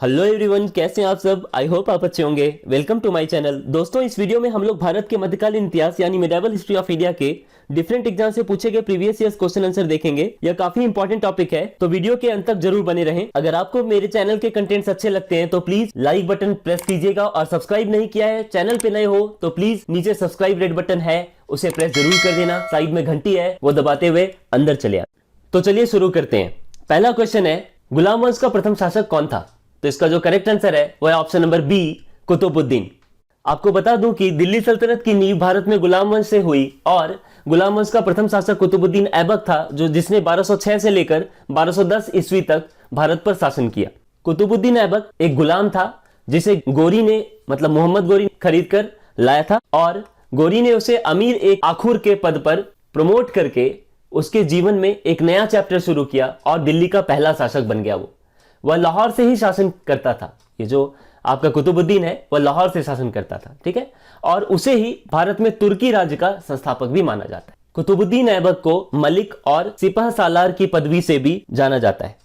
Hello everyone, कैसे हैं आप सब। आई होप आप अच्छे होंगे। Welcome to my channel. दोस्तों, इस वीडियो में हम लोग भारत के मध्यकालीन इतिहास यानी मेडिवल हिस्ट्री ऑफ इंडिया के डिफरेंट एग्जाम से पूछे गए प्रीवियस ईयर्स क्वेश्चन आंसर देखेंगे। यह काफी इंपॉर्टेंट टॉपिक है, तो वीडियो के अंत तक जरूर बने रहें। अगर आपको मेरे चैनल के कंटेंट्स अच्छे लगते हैं तो प्लीज लाइक बटन प्रेस कीजिएगा, और सब्सक्राइब नहीं किया है, चैनल पे नए हो तो प्लीज नीचे सब्सक्राइब रेड बटन है, उसे प्रेस जरूर कर देना। साइड में घंटी है, वो दबाते हुए अंदर चले आए। तो चलिए शुरू करते हैं। पहला क्वेश्चन है, गुलाम वंश का प्रथम शासक कौन था। तो इसका जो करेक्ट आंसर है वो है ऑप्शन नंबर बी, कुतुबुद्दीन। आपको बता दूं कि दिल्ली सल्तनत की नींव भारत में गुलाम वंश से हुई, और गुलाम वंश का प्रथम शासक कुतुबुद्दीन ऐबक था, जिसने 1206 से लेकर 1210 ईस्वी तक भारत पर शासन किया। कुतुबुद्दीन ऐबक एक गुलाम था जिसे गोरी ने मतलब मोहम्मद गोरी खरीद कर लाया था, और गोरी ने उसे अमीर एक आखुर के पद पर प्रमोट करके उसके जीवन में एक नया चैप्टर शुरू किया और दिल्ली का पहला शासक बन गया। वह लाहौर से ही शासन करता था। ये जो आपका कुतुबुद्दीन है वह लाहौर से शासन करता था, ठीक है, और उसे ही भारत में तुर्की राज्य का संस्थापक भी माना जाता है। कुतुबुद्दीन ऐबक को मलिक और सिपह सालार की पदवी से भी जाना जाता है।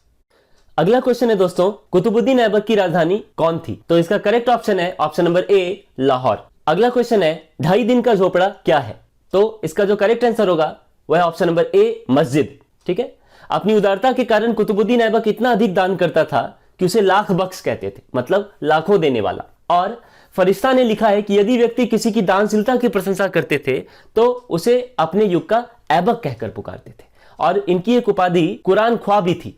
अगला क्वेश्चन है दोस्तों, कुतुबुद्दीन ऐबक की राजधानी कौन थी। तो इसका करेक्ट ऑप्शन है ऑप्शन नंबर ए, लाहौर। अगला क्वेश्चन है, 2.5 दिन का झोपड़ा क्या है। तो इसका जो करेक्ट आंसर होगा वह है ऑप्शन नंबर ए, मस्जिद। ठीक है, अपनी उदारता के कारण कुतुबुद्दीन ऐबक इतना अधिक दान करता था कि उसे लाख बख्श कहते थे, मतलब लाखों देने वाला। और फरिश्ता ने लिखा है कि यदि व्यक्ति किसी की दानशीलता की प्रशंसा करते थे तो उसे अपने युग का ऐबक कहकर पुकारते थे। और इनकी एक उपाधि कुरान ख्वाह भी थी।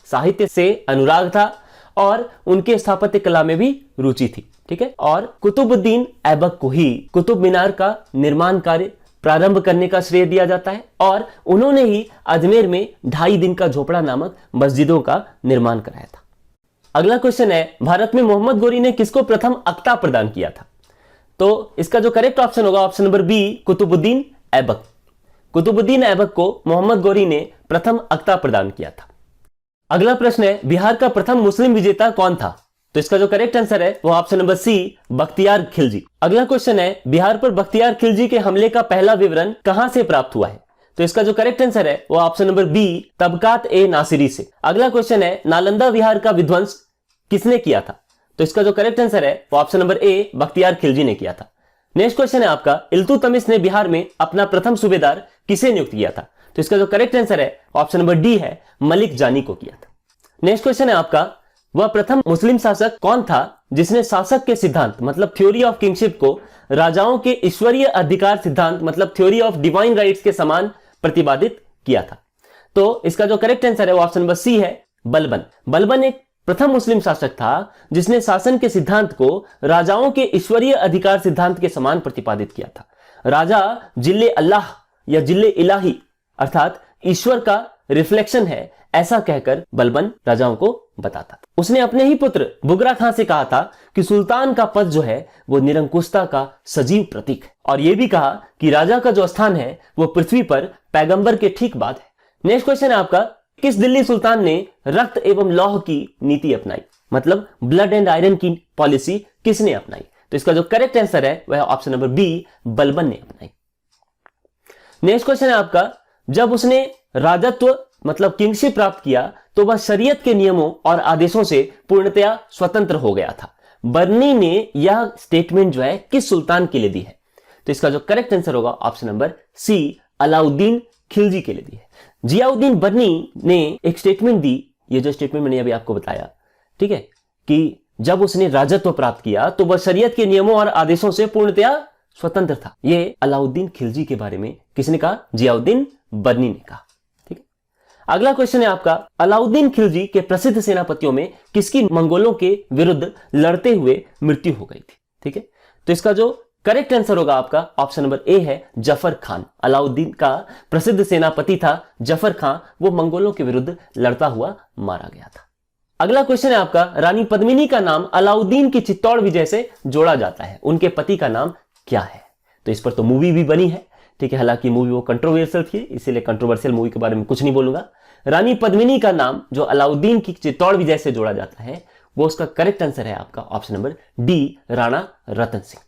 साहित्य से अनुराग था और उनके स्थापत्य कला में भी रुचि थी। ठीक है, और कुतुबुद्दीन ऐबक को ही कुतुब मीनार का निर्माण कार्य प्रारंभ करने का श्रेय दिया जाता है, और उन्होंने ही अजमेर में 2.5 दिन का झोपड़ा नामक मस्जिदों का निर्माण कराया था। अगला क्वेश्चन है, भारत में मोहम्मद गोरी ने किसको प्रथम अख्ता प्रदान किया था। तो इसका जो करेक्ट ऑप्शन होगा option number B, Qutubuddin Aibak. Qutubuddin Aibak को मोहम्मद गोरी ने प्रथम अख्ता प्रदान किया था। अगला प्रश्न है, बिहार का प्रथम मुस्लिम विजेता कौन था। तो इसका जो करेक्ट आंसर है वो option number C, Bakhtiyar Khilji. अगला क्वेश्चन है, बिहार पर बख्तियार खिलजी के हमले का पहला विवरण कहां से प्राप्त हुआ है। तो इसका जो करेक्ट आंसर है वो ऑप्शन नंबर बी, तबकात ए नासिरी से। अगला क्वेश्चन है, नालंदा विहार का विध्वंस किसने किया था। तो इसका जो करेक्ट आंसर है वो ऑप्शन नंबर ए, बख्तियार खिलजी ने किया था। नेक्स्ट क्वेश्चन है आपका, इल्तुतमिश ने बिहार में अपना प्रथम सूबेदार किसे नियुक्त किया था। तो इसका जो करेक्ट आंसर है ऑप्शन नंबर डी है, मलिक जानी को किया था। नेक्स्ट क्वेश्चन है आपका, वह प्रथम मुस्लिम शासक कौन था जिसने शासक के सिद्धांत मतलब थ्योरी ऑफ किंगशिप को राजाओं के ईश्वरीय अधिकार सिद्धांत मतलब थ्योरी ऑफ डिवाइन राइट्स के समान प्रतिपादित किया था। तो इसका जो करेक्ट आंसर है वो ऑप्शन नंबर सी है, बलबन। बलबन एक प्रथम मुस्लिम शासक था जिसने शासन के सिद्धांत को राजाओं के ईश्वरीय अधिकार सिद्धांत के समान प्रतिपादित किया था। राजा जिल्ले अल्लाह या जिल्ले इलाही अर्थात ईश्वर का रिफ्लेक्शन है, ऐसा कहकर बलबन राजाओं को बताता था। उसने अपने ही पुत्र बुगरा खां से कहा था कि सुल्तान का पद जो है वो निरंकुशता का सजीव प्रतीक है, और यह भी कहा कि राजा का जो स्थान है वो पृथ्वी पर पैगंबर के ठीक बाद है। नेक्स्ट क्वेश्चन है आपका, किस दिल्ली सुल्तान ने रक्त एवं लौह की नीति अपनाई, मतलब ब्लड एंड आयरन की पॉलिसी किसने अपनाई। तो इसका जो करेक्ट आंसर है वह ऑप्शन नंबर बी, बलबन ने अपनाई। नेक्स्ट क्वेश्चन है आपका, जब उसने राजत्व मतलब किंगशिप प्राप्त किया तो वह शरीयत के नियमों और आदेशों से पूर्णतया स्वतंत्र हो गया था। बर्नी ने यह स्टेटमेंट जो है किस सुल्तान के लिए दी है। तो इसका जो करेक्ट आंसर होगा option number C, Alauddin Khilji के लिए दी है। जियाउद्दीन बर्नी ने एक स्टेटमेंट दी, ये जो स्टेटमेंट मैंने अभी आपको बताया, ठीक है, कि जब उसने राजत्व प्राप्त किया तो वह शरीयत के नियमों और आदेशों से पूर्णतया स्वतंत्र था। यह अलाउद्दीन खिलजी के बारे में किसने कहा, जियाउद्दीन बर्नी ने कहा। अगला क्वेश्चन है आपका, अलाउद्दीन खिलजी के प्रसिद्ध सेनापतियों में किसकी मंगोलों के विरुद्ध लड़ते हुए मृत्यु हो गई थी। ठीक है, तो इसका जो करेक्ट आंसर होगा आपका ऑप्शन नंबर ए है, जफर खान। अलाउद्दीन का प्रसिद्ध सेनापति था जफर खान, वो मंगोलों के विरुद्ध लड़ता हुआ मारा गया था। अगला क्वेश्चन है आपका, रानी पद्मिनी का नाम अलाउद्दीन की चित्तौड़ विजय से जोड़ा जाता है, उनके पति का नाम क्या है। तो इस पर तो मूवी भी बनी है, ठीक है, हालांकि मूवी वो कंट्रोवर्शियल थी, इसीलिए कंट्रोवर्शियल मूवी के बारे में कुछ नहीं बोलूंगा। रानी पद्मिनी का नाम जो अलाउद्दीन की चित्तौड़ विजय से जोड़ा जाता है वो उसका करेक्ट आंसर है आपका option number D, Rana Ratan Singh.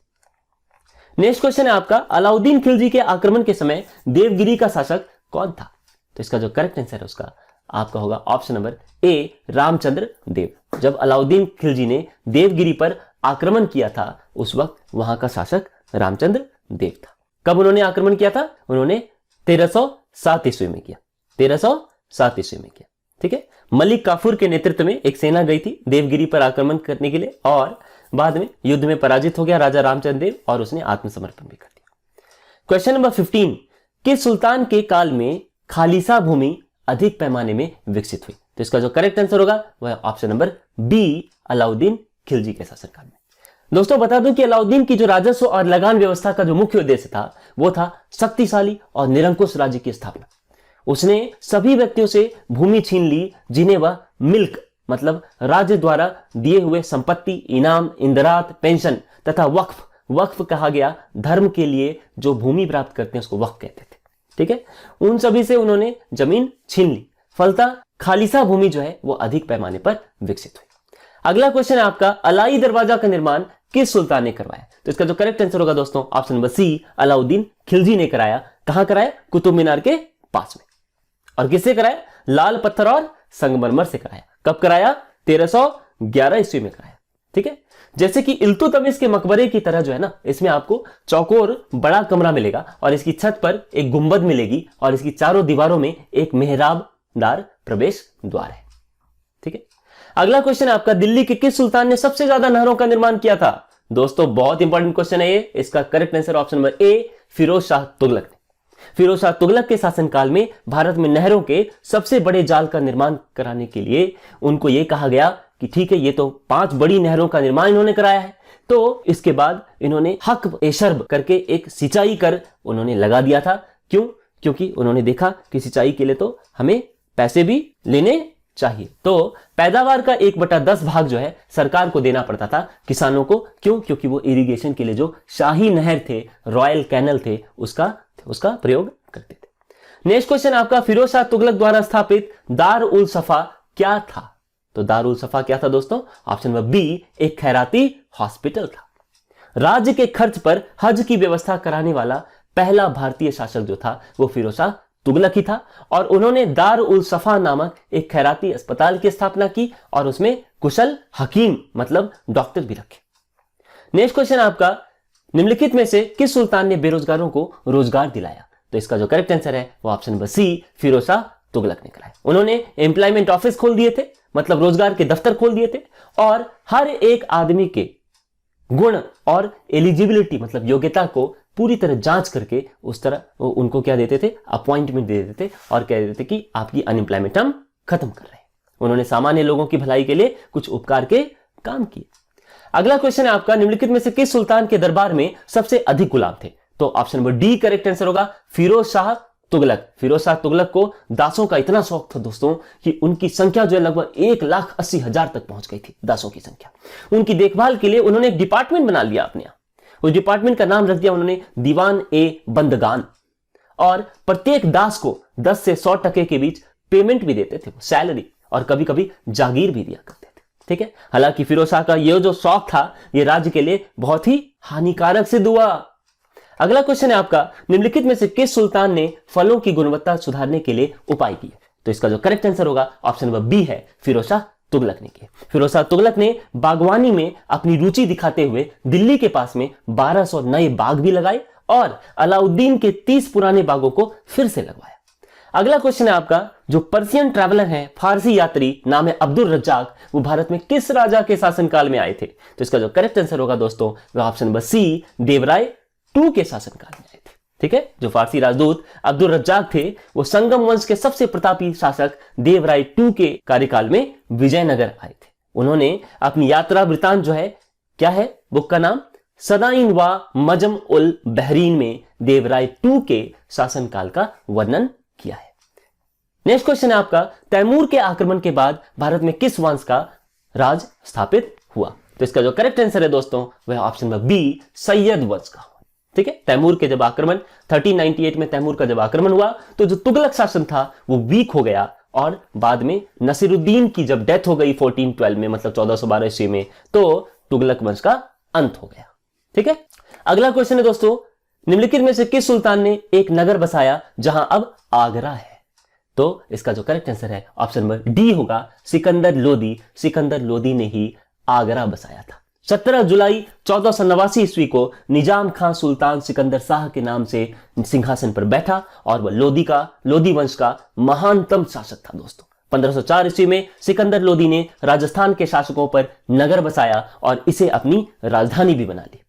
Next question है आपका, अलाउद्दीन खिलजी के आक्रमण के समय देवगिरी का शासक कौन था। तो इसका जो करेक्ट आंसर है उसका आपका होगा ऑप्शन नंबर ए रामचंद्र देव। जब अलाउद्दीन खिलजी ने देवगिरी पर आक्रमण किया था उस वक्त वहां का शासक रामचंद्र देव था। कब उन्होंने आक्रमण किया था? उन्होंने 1307 ईस्वी में किया, 1307 ईस्वी में किया। ठीक है, मलिक काफूर के नेतृत्व में एक सेना गई थी देवगिरी पर आक्रमण करने के लिए और बाद में युद्ध में पराजित हो गया राजा रामचंद्र देव और उसने आत्मसमर्पण भी कर दिया। क्वेश्चन नंबर 15, किस सुल्तान के काल में खालिसा भूमि अधिक पैमाने में विकसित हुई? तो इसका जो करेक्ट आंसर होगा वह option number B Alauddin Khilji के शासनकाल में। दोस्तों बता दूं कि अलाउद्दीन की जो राजस्व और लगान व्यवस्था का जो मुख्य उद्देश्य था वो था शक्तिशाली और निरंकुश राज्य की स्थापना। उसने सभी व्यक्तियों से भूमि छीन ली जिन्हें वह मिल्क मतलब राज्य द्वारा दिए हुए संपत्ति, इनाम, इंदरात, पेंशन तथा वक्फ, वक्फ कहा गया धर्म के लिए जो भूमि प्राप्त करते हैं उसको वक्फ कहते थे। ठीक है, उन सभी से उन्होंने जमीन छीन ली, फलता खालिसा भूमि जो है वो अधिक पैमाने पर विकसित हुई। अगला क्वेश्चन है आपका, अलाई दरवाजा का निर्माण किस सुल्तान ने करवाया? तो इसका जो करेक्ट आंसर होगा दोस्तों option number C Alauddin Khilji ने कराया। कहां कराया? कुतुब मीनार के पास में। और किससे कराया? लाल पत्थर और संगमरमर से कराया। कब कराया? 1311 ईस्वी में कराया। ठीक है, जैसे कि इल्तुतमिश के मकबरे की तरह जो है ना, इसमें आपको चौकोर बड़ा कमरा मिलेगा और इसकी छत पर एक गुंबद मिलेगी और इसकी चारों दीवारों में एक मेहराबदार प्रवेश द्वार है। ठीक है, अगला क्वेश्चन है आपका, दिल्ली के किस सुल्तान ने सबसे ज्यादा नहरों का निर्माण किया था? दोस्तों बहुत इंपॉर्टेंट क्वेश्चन है ये। इसका correct answer option number A Firoz Shah Tughlaq ने। फिरोज शाह तुगलक के शासनकाल में भारत में नहरों के सबसे बड़े जाल का निर्माण कराने के लिए उनको यह कहा गया कि ठीक है, ये तो 5 बड़ी नहरों का निर्माण इन्होंने कराया है, तो इसके बाद इन्होंने हक ए शर्ब करके एक सिंचाई कर उन्होंने लगा दिया था। क्यों? क्योंकि उन्होंने देखा कि सिंचाई के लिए तो हमें पैसे भी लेने चाहिए, तो पैदावार का 1/10 भाग जो है सरकार को देना पड़ता था किसानों को। क्यों? क्योंकि वो इरिगेशन के लिए जो शाही नहर थे, रॉयल कैनल थे, उसका प्रयोग करते थे। नेक्स्ट क्वेश्चन आपका, फिरोज शाह तुगलक द्वारा स्थापित दार उल सफा क्या था? तो दार उल सफा क्या था दोस्तों? ऑप्शन नंबर बी एक खैराती हॉस्पिटल था। राज्य के खर्च पर हज की व्यवस्था कराने वाला पहला भारतीय शासक जो था वो फिरोज शाह तुगलक ही था और उन्होंने दार उल सफा नामक एक खैराती अस्पताल की स्थापना की और उसमें कुशल हकीम मतलब डॉक्टर भी रखे। नेक्स्ट क्वेश्चन आपका, निम्नलिखित में से किस सुल्तान ने बेरोजगारों को रोजगार दिलाया? तो इसका जो करेक्ट आंसर है वो option number C Firoz Shah Tughlaq ने कराया। उन्होंने एम्प्लॉयमेंट ऑफिस खोल दिए थे, मतलब रोजगार के दफ्तर खोल दिए थे और हर एक आदमी के गुण और एलिजिबिलिटी मतलब योग्यता को पूरी तरह जांच करके उस तरह उनको क्या देते थे? अपॉइंटमेंट दे देते थे और कह देते थे कि आपकी अनएम्प्लॉयमेंट हम खत्म कर रहे हैं। उन्होंने सामान्य लोगों की भलाई के लिए कुछ उपकार के काम किए। अगला क्वेश्चन है आपका, निम्नलिखित में से किस सुल्तान के दरबार में सबसे अधिक गुलाम थे? तो option number D correct answer होगा फिरोज शाह तुगलक। फिरोज शाह तुगलक को दासों का इतना शौक था दोस्तों कि उनकी संख्या जो है लगभग 1,80,000 तक पहुंच गई थी दासों की संख्या। उनकी देखभाल के लिए उन्होंने एक डिपार्टमेंट बना लिया अपने यहां। उस डिपार्टमेंट का नाम रख दिया उन्होंने दीवान ए बंदगान और प्रत्येक दास को 10 से 100 टके के बीच पेमेंट भी देते थे, सैलरी, और कभी कभी जागीर भी दिया करते थे। ठीक है, हालांकि फिरोज शाह का यह जो शौक था यह राज्य के लिए बहुत ही हानिकारक सिद्ध हुआ। अगला क्वेश्चन है आपका, निम्नलिखित में से किस सुल्तान ने फलों की गुणवत्ता सुधारने के लिए उपाय किए? तो इसका जो करेक्ट आंसर होगा ऑप्शन नंबर बी है फिरोज शाह तुगलक ने किए। फिरोज शाह तुगलक ने बागवानी में अपनी रुचि दिखाते हुए दिल्ली के पास में 1200 नए बाग भी लगाए और अलाउद्दीन के 30 पुराने बागों को फिर से लगवाया। अगला क्वेश्चन है आपका, जो पर्शियन ट्रैवलर हैं, फारसी यात्री, नाम है अब्दुल रज्जाक, वो भारत में किस राजा के शासनकाल में आए थे? तो इसका जो करेक्ट आंसर होगा दोस्तों वह ऑप्शन नंबर सी देवराय 2 के शासनकाल में आए थे। ठीक है, जो फारसी राजदूत अब्दुल रज्जाक थे वो संगम वंश के सबसे प्रतापी शासक देवराय 2 के कार्यकाल में विजयनगर आए थे। उन्होंने अपनी यात्रा वृतांत जो है, क्या है बुक का नाम, सदाइन व मजम उल बहरीन में देवराय 2 के शासनकाल का वर्णन किया है। नेक्स्ट क्वेश्चन है आपका, तैमूर के आक्रमण के बाद भारत में किस वंश का राज स्थापित हुआ? तो इसका जो करेक्ट आंसर है दोस्तों वह ऑप्शन नंबर बी सैयद वंश का। ठीक है, तैमूर के जब आक्रमण 1398 में तैमूर का जब आक्रमण हुआ तो जो तुगलक शासन था वो वीक हो गया और बाद में नसीरुद्दीन की जब डेथ हो गई 1412 में, मतलब 1412 ईस्वी में, तो तुगलक वंश का अंत हो गया। ठीक है, अगला क्वेश्चन है दोस्तों, निम्नलिखित में से किस सुल्तान ने एक नगर बसाया जहां अब आगरा है? तो इसका जो करेक्ट आंसर है ऑप्शन नंबर डी होगा, सिकंदर लोदी। सिकंदर लोदी ने ही आगरा बसाया था। 17 जुलाई 1489 ईस्वी को निजाम खां सुल्तान सिकंदर शाह के नाम से सिंहासन पर बैठा और वह लोदी वंश का महानतम शासक था दोस्तों। 1504 ईस्वी में सिकंदर लोदी ने राजस्थान के शासकों पर नगर बसाया और इसे अपनी राजधानी भी बना ली।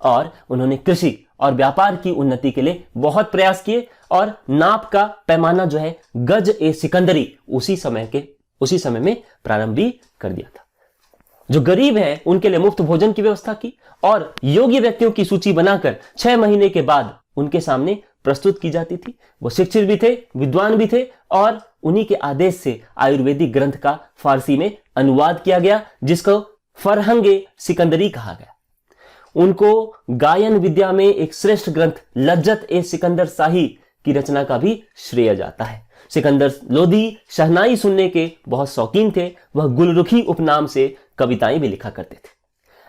और उन्होंने कृषि और व्यापार की उन्नति के लिए बहुत प्रयास किए और नाप का पैमाना जो है गज ए सिकंदरी उसी समय में प्रारंभ भी कर दिया था। जो गरीब हैं उनके लिए मुफ्त भोजन की व्यवस्था की और योग्य व्यक्तियों की सूची बनाकर 6 महीने के बाद उनके सामने प्रस्तुत की जाती थी। वो शिक्षित भी थे, विद्वान भी थे और उन्हीं के आदेश से आयुर्वेदिक ग्रंथ का फारसी में अनुवाद किया गया, जिसको फरहंगे सिकंदरी कहा गया। उनको गायन विद्या में एक श्रेष्ठ ग्रंथ लज्जत ए सिकंदर शाही की रचना का भी श्रेय जाता है। सिकंदर लोदी शहनाई सुनने के बहुत शौकीन थे। वह गुलरुखी उपनाम से कविताएं भी लिखा करते थे।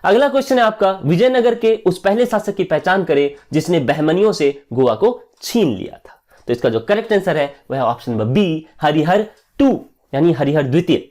अगला क्वेश्चन है आपका, विजयनगर के उस पहले शासक की पहचान करें जिसने बहमनियों से गोवा को छीन लिया था। तो इसका जो करेक्ट आंसर है वह है option number B, Harihar two यानी हरिहर द्वितीय।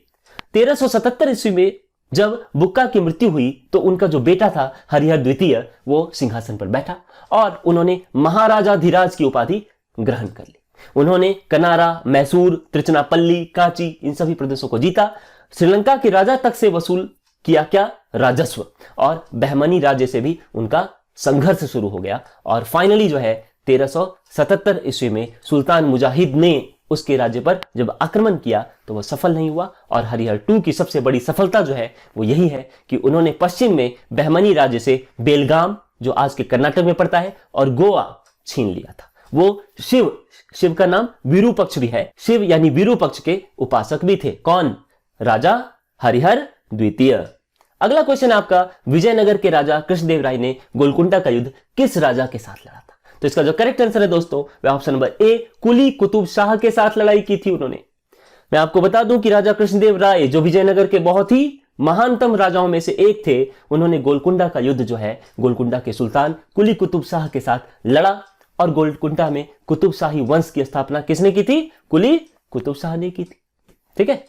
1377 ईस्वी में जब बुक्का की मृत्यु हुई तो उनका जो बेटा था हरिहर द्वितीय वो सिंहासन पर बैठा और उन्होंने महाराजाधिराज की उपाधि ग्रहण कर ली। उन्होंने कनारा, मैसूर, त्रिचनापल्ली, कांची इन सभी प्रदेशों को जीता। श्रीलंका के राजा तक से वसूल किया क्या राजस्व और बहमनी राज्य से भी उनका संघर्ष शुरू हो गया और फाइनली जो है 1377 ईस्वी में सुल्तान मुजाहिद ने उसके राज्य पर जब आक्रमण किया तो वह सफल नहीं हुआ। और हरिहर टू की सबसे बड़ी सफलता जो है वो यही है कि उन्होंने पश्चिम में बहमनी राज्य से बेलगाम जो आज के कर्नाटक में पड़ता है और गोवा छीन लिया था। वो शिव का नाम विरूपक्ष भी है। शिव यानी विरूपक्ष के उपासक भी थे। कौन? राजा हरिहर द्वितीय। अगला क्वेश्चन आपका, विजयनगर के राजा कृष्णदेव राय ने गोलकुंडा का युद्ध किस राजा के साथ लड़ा था? तो इसका जो करेक्ट आंसर है दोस्तों वह ऑप्शन नंबर ए, कुली कुतुब शाह के साथ लड़ाई की थी उन्होंने। मैं आपको बता दूं कि राजा कृष्णदेव राय जो विजयनगर के बहुत ही महानतम राजाओं में से एक थे, उन्होंने गोलकुंडा का युद्ध जो है गोलकुंडा के सुल्तान कुली कुतुब शाह के साथ लड़ा और गोलकुंडा में कुतुब शाही वंश की स्थापना किसने की थी? कुली कुतुब शाह ने की थी। ठीक है।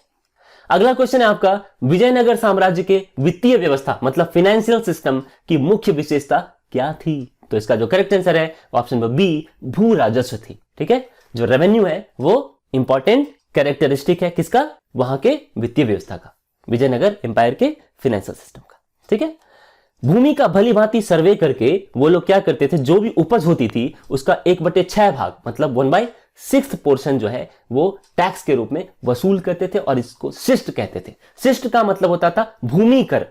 अगला क्वेश्चन है आपका, विजयनगर साम्राज्य के वित्तीय व्यवस्था मतलब फाइनेंशियल सिस्टम की मुख्य विशेषता क्या थी? तो इसका जो करेक्ट आंसर है ऑप्शन नंबर बी, भू राजस्व थी। ठीक है। जो रेवेन्यू है वो इंपॉर्टेंट कैरेक्टरिस्टिक है किसका? वहां के वित्तीय व्यवस्था का, विजयनगर एम्पायर के फाइनेंशियल सिस्टम का। ठीक है। भूमि का भली भांति सर्वे करके वो लोग क्या करते थे, जो भी उपज होती थी उसका 1/6 भाग मतलब 1/6 पोर्शन जो है वो टैक्स के रूप में वसूल करते थे और इसको शिष्ट कहते थे। शिष्ट का मतलब होता था भूमि कर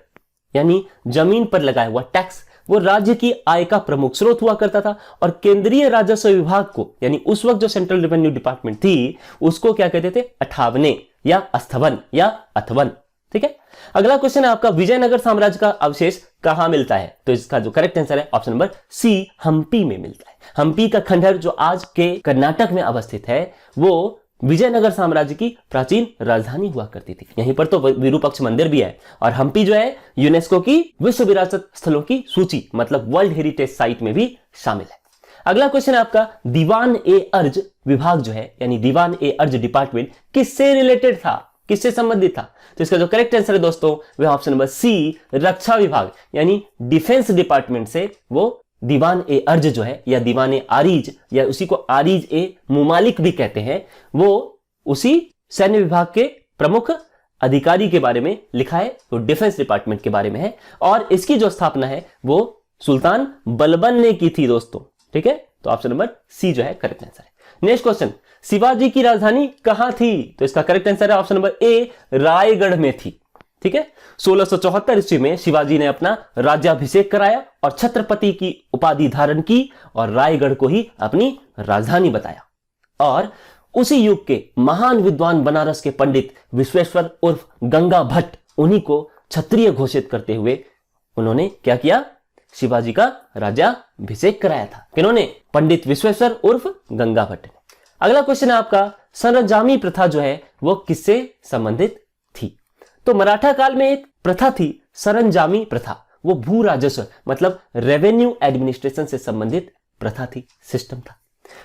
यानी जमीन पर लगाया हुआ टैक्स। वो राज्य की आय का प्रमुख स्रोत हुआ करता था और केंद्रीय राजस्व विभाग को यानी उस वक्त जो सेंट्रल रेवेन्यू डिपार्टमेंट थी उसको क्या कहते थे? अठावने या अस्थवन या अथवन। ठीक है। अगला क्वेश्चन है आपका, विजयनगर साम्राज्य का अवशेष कहां मिलता है? तो इसका जो करेक्ट आंसर है ऑप्शन नंबर सी, हम्पी में मिलता है। हम्पी का खंडहर जो आज के कर्नाटक में अवस्थित है वो विजयनगर साम्राज्य की प्राचीन राजधानी हुआ करती थी। यहीं पर तो विरूपक्ष मंदिर भी है और हम्पी जो है यूनेस्को की विश्व विरासत स्थलों की सूची मतलब वर्ल्ड हेरिटेज साइट में भी शामिल है। अगला क्वेश्चन है आपका, दीवान ए अर्ज विभाग जो है यानी दीवान ए अर्ज डिपार्टमेंट किससे रिलेटेड था, किससे संबंधित था? तो इसका जो करेक्ट आंसर है दोस्तों वह ऑप्शन नंबर सी, रक्षा विभाग यानी डिफेंस डिपार्टमेंट से वो दीवान ए अर्ज जो है या दीवान ए आरीज या उसी को आरीज ए मुमालिक भी कहते हैं, वो उसी सैन्य विभाग के प्रमुख अधिकारी के बारे में लिखा है। तो डिफेंस डिपार्टमेंट के बारे में है और इसकी जो स्थापना है वो सुल्तान बलबन ने की थी दोस्तों। ठीक है। तो ऑप्शन नंबर सी जो है करेक्ट आंसर है। नेक्स्ट क्वेश्चन, शिवाजी की राजधानी कहां थी? तो इसका करेक्ट आंसर है ऑप्शन नंबर ए, रायगढ़ में थी। ठीक है। 1674 ईस्वी में शिवाजी ने अपना राज्याभिषेक कराया और छत्रपति की उपाधि धारण की और रायगढ़ को ही अपनी राजधानी बताया। और उसी युग के महान विद्वान बनारस के पंडित विश्वेश्वर उर्फ गंगा भट्ट उन्हीं को क्षत्रिय घोषित करते हुए उन्होंने क्या किया? शिवाजी का राज्याभिषेक कराया था। किन्होंने? पंडित विश्वेश्वर उर्फ गंगा भट्ट ने। अगला क्वेश्चन है आपका, सरंजामी प्रथा जो है वो किससे संबंधित थी? तो मराठा काल में एक प्रथा थी सरंजामी प्रथा, वो भू राजस्व मतलब रेवेन्यू एडमिनिस्ट्रेशन से संबंधित प्रथा थी, सिस्टम था।